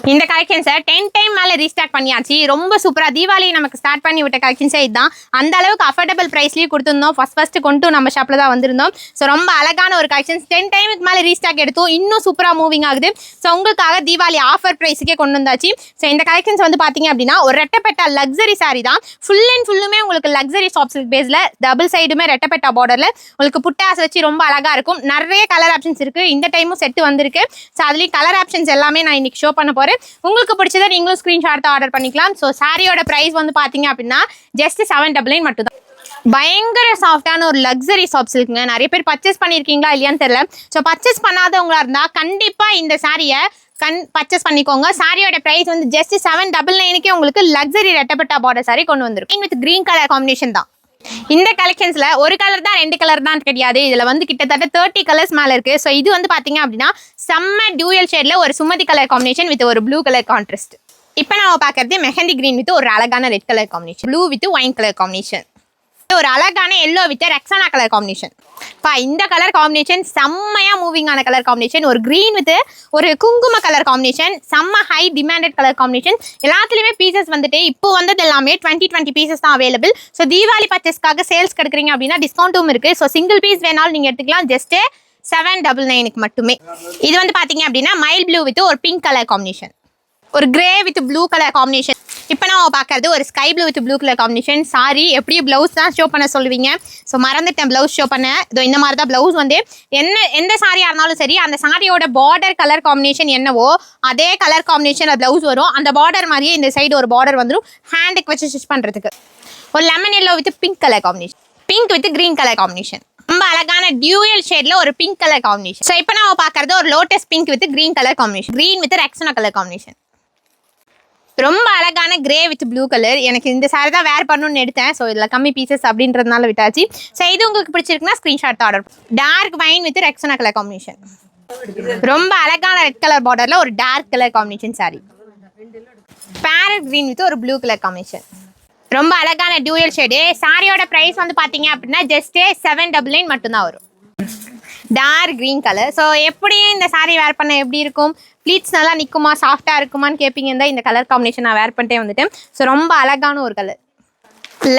இந்த கலெக்ஷன்ஸை 10 டைம் மேலே ரீஸ்டாக் பண்ணியாச்சு. ரொம்ப சூப்பராக தீபாவளி நமக்கு ஸ்டார்ட் பண்ணி விட்ட கலெக்ஷன்ஸே இதுதான். அந்த அளவுக்கு அஃபோர்டபுள் ப்ரைஸ்லேயும் கொடுத்துருந்தோம். ஃபஸ்ட்டு கொண்டு நம்ம ஷாப்பில் தான் வந்திருந்தோம். ஸோ ரொம்ப அழகான ஒரு கலெக்ஷன்ஸ் 10 டைமுக்கு மேலே ரீஸ்டாக் எடுத்தோம். இன்னும் சூப்பராக மூவிங் ஆகுது. ஸோ உங்களுக்காக தீபாவளி ஆஃபர் ப்ரைஸுக்கே கொண்டு வந்தாச்சு. ஸோ இந்த கலெக்ஷன்ஸ் வந்து பார்த்தீங்க அப்படின்னா ஒரு ரெட்டப்பெட்டா லக்ஸரி சாரி தான். ஃபுல் அண்ட் ஃபுல்லுமே உங்களுக்கு லக்ஸரி சாஃப்ட் சில்க் பேஸில் டபுள் சைடுமே ரெட்டப்பெட்டா பார்டரில் உங்களுக்கு புட்டாஸ் வச்சு ரொம்ப அழகாக இருக்கும். நிறைய கலர் ஆப்ஷன்ஸ் இருக்குது. இந்த டைமும் செட்டு வந்திருக்கு. ஸோ அதுலேயும் கலர் ஆப்ஷன்ஸ் எல்லாமே நான் இன்னைக்கு ஷோ பண்ண போகிறேன். உங்களுக்கு பிடிச்சதை நீங்களும் ஸ்கிரீன்ஷாட் ஆர்டர் பண்ணிக்கலாம். ஸோ சாரியோட பிரைஸ் வந்து பார்த்தீங்க அப்படின்னா ஜஸ்ட் 799 மட்டும் தான். பயங்கர சாஃப்டான ஒரு லக்ஸரி சாஃப்ட் சில்க்குங்க. நிறைய பேர் பர்ச்சேஸ் பண்ணியிருக்கீங்களா இல்லையான்னு தெரியல. ஸோ பர்ச்சேஸ் பண்ணாதவங்களா இருந்தால் கண்டிப்பாக இந்த சாரியை பர்ச்சேஸ் பண்ணிக்கோங்க. சாரியோட பிரைஸ் வந்து ஜஸ்ட் 799க்கே உங்களுக்கு லக்ஸரி ரெட்டப்பட்டா பார்டர் சாரி கொண்டு வந்திருக்கும். வித் கிரீன் கலர் காம்பினேஷன் தான். இந்த கலெக்ஷன்ஸ்ல ஒரு கலர் தான் 2 கலர் தான் கிடையாது. இதுல வந்து கிட்டத்தட்ட 30 கலர்ஸ் மேல இருக்கு. ஸோ இது வந்து பாத்தீங்க அப்படின்னா செம்ம டியூயல் ஷேட்ல ஒரு சுமதி கலர் காம்பினேஷன் வித் ஒரு ப்ளூ கலர் கான்ட்ராஸ்ட். இப்போ நம்ம பாக்குறது மெஹந்தி கிரீன் வித் ஒரு அழகான red colour combination, blue with wine colour combination, ஒரு அழகான எல்லோ வித் ரெக்ஸானா கலர் காம்பினேஷன். இந்த கலர் காம்பினேஷன் செம்மையா மூவிங்கான கலர் காம்பினேஷன். ஒரு கிரீன் வித் ஒரு குங்கும கலர் காம்பினேஷன், செம்ம ஹை டிமாண்டட் கலர் காம்பினேஷன். எல்லாத்துலயுமே பீசஸ் வந்துட்டு இப்போ வந்தது எல்லாமே 20 பீசஸ் தான் அவைலபிள். ஸோ தீபாவளி பர்ச்சேஸ்க்காக சேல்ஸ் கிடைக்கிறீங்க அப்படின்னா டிஸ்கவுண்ட்டும் இருக்கு. ஸோ சிங்கிள் பீஸ் வேணாலும் நீங்க எடுத்துக்கலாம். ஜஸ்ட் 799க்கு மட்டுமே. இது வந்து பாத்தீங்க அப்படின்னா மைல் ப்ளூ வித் ஒரு பிங்க் கலர் காம்பினேஷன், ஒரு grey with blue colour combination. இப்போ நம்ம பார்க்கறது ஒரு sky blue with blue colour combination. Sorry எப்படியும் ப்ளவுஸ் தான் ஷோ பண்ண சொல்லுவீங்க. ஸோ மறந்துட்டேன் ப்ளவுஸ் ஷோ பண்ண. இதோ இந்த மாதிரி தான் ப்ளவுஸ் வந்து எந்த சாரியாக இருந்தாலும் சரி அந்த சாரியோட பார்டர் கலர் காம்பினேஷன் என்னவோ அதே கலர் காம்பினேஷன் ப்ளவுஸ் வரும். அந்த பார்டர் மாதிரியே இந்த சைடு ஒரு பார்டர் வந்துடும் ஹேண்டுக்கு வச்சு ஸ்டிச் பண்ணுறதுக்கு. ஒரு lemon yellow with pink colour combination, pink with green colour combination. ரொம்ப அழகான டியூயல் ஷேட்ல ஒரு பிங்க் கலர் காம்பினேஷன். ஸோ இப்போ நம்ம பார்க்கறது ஒரு lotus pink with green colour combination, green with ரெக்ஸானா கலர் காம்பினேஷன். ரொம்ப அழகான கிரே வித் ப்ளூ கலர். எனக்கு இந்த சாரி தான் வேர் பண்ணணும்னு எடுத்தேன். ஸோ இதில் கம்மி பீசஸ் அப்படின்றதுனால விட்டாச்சு. ஸோ இது உங்களுக்கு பிடிச்சிருக்குன்னா screenshot order. Dark wine with ரெக்ஸானா கலர் காம்பினேஷன், ரொம்ப அழகான ரெட் கலர் பார்டரில் ஒரு dark colour combination sari. Parrot green with ஒரு ப்ளூ கலர் காம்பினேஷன், ரொம்ப அழகான டியூயல் ஷேடு. சாரியோட ப்ரைஸ் வந்து பார்த்தீங்க அப்படின்னா ஜஸ்ட் 799 மட்டும்தான் வரும். Dark green colour. ஸோ எப்படியும் இந்த சாரீ வேர் பண்ண எப்படி இருக்கும், ப்ளீட்ஸ் நல்லா நிற்குமா, சாஃப்டாக இருக்குமான்னு கேட்பீங்க. இந்த கலர் காம்பினேஷன் நான் வேர் பண்ணிட்டே வந்துட்டேன். ஸோ ரொம்ப அழகான ஒரு colour.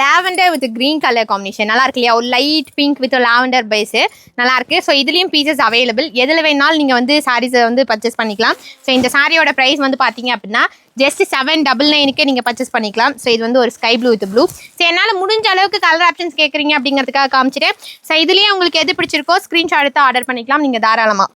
Lavender with green colour combination நல்லா இருக்கு இல்லையா. ஒரு light pink with lavender base நல்லா இருக்கு. ஸோ இதுலேயும் பீசஸ் அவைலபிள். எதில் வேணாலும் நீங்கள் வந்து சாரீஸை வந்து பர்ச்சேஸ் பண்ணிக்கலாம். ஸோ இந்த சாரியோட ப்ரைஸ் வந்து பார்த்தீங்க அப்படின்னா ஜஸ்ட் 799க்கே நீங்கள் பர்ச்சேஸ் பண்ணிக்கலாம். ஸோ இது வந்து ஒரு sky blue with blue. So என்னால் முடிஞ்ச அளவுக்கு கலர் ஆப்ஷன்ஸ் கேட்குறீங்க அப்படிங்கிறதுக்காக காமிச்சிட்டேன். ஸோ இதுலேயே உங்களுக்கு எது பிடிச்சிருக்கோ ஸ்க்ரீன்ஷாட் எடுத்து ஆர்டர் பண்ணிக்கலாம் நீங்கள் தாராளமாக.